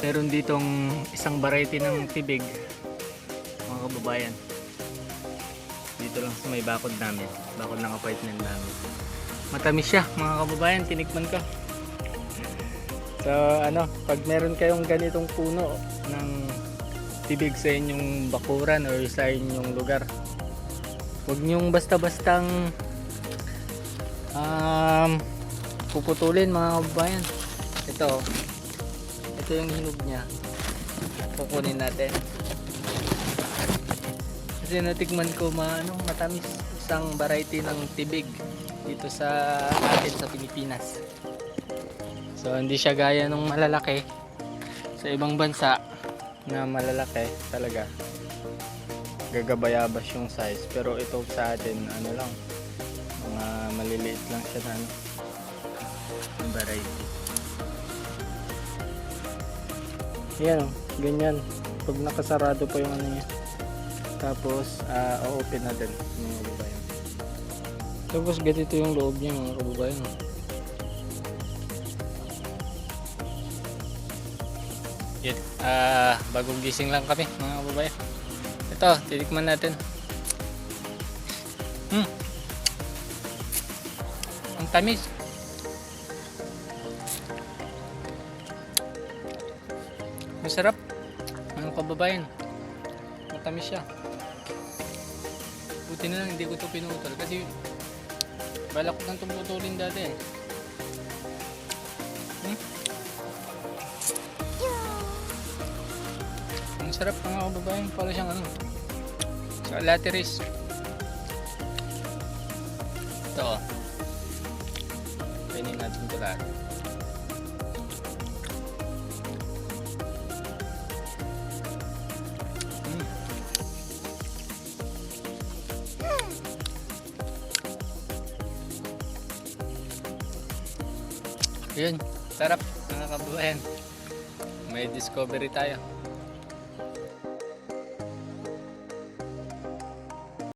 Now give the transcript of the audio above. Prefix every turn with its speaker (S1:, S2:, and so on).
S1: Meron ditong isang variety ng tibig, mga kababayan. Dito lang sa may bakod namin, bakod ng apartment namin. Matamis siya mga kababayan, tinikman ko. So ano, pag meron kayong ganitong puno ng tibig sa inyong bakuran or sa inyong lugar, huwag nyong basta-bastang puputulin mga kababayan. Ito yung hinog niya, kukunin natin kasi natikman ko matamis, isang variety ng tibig dito sa atin sa Pilipinas. So hindi siya gaya ng malalaki sa ibang bansa na malalaki talaga, gagabayabas yung size, pero ito sa atin lang, mga maliliit lang siya na yung variety. Yan ganyan pag nakasarado pa yung niya. Tapos o-open natin mga kababayan. Tapos ganito yung loob niya mga kababayan. Yan, bagong gising lang kami mga kababayan. Ito, titikman natin. Ang tamis. Masarap mga kababayan, matamis siya. Buti na lang hindi ko ito pinutol kasi balak ko nang tumutulin dati Ang sarap mga kababayan, para siyang sa lateris. Ito kainin natin ito lahat. Yun, sarap mga kababayan. May discovery tayo.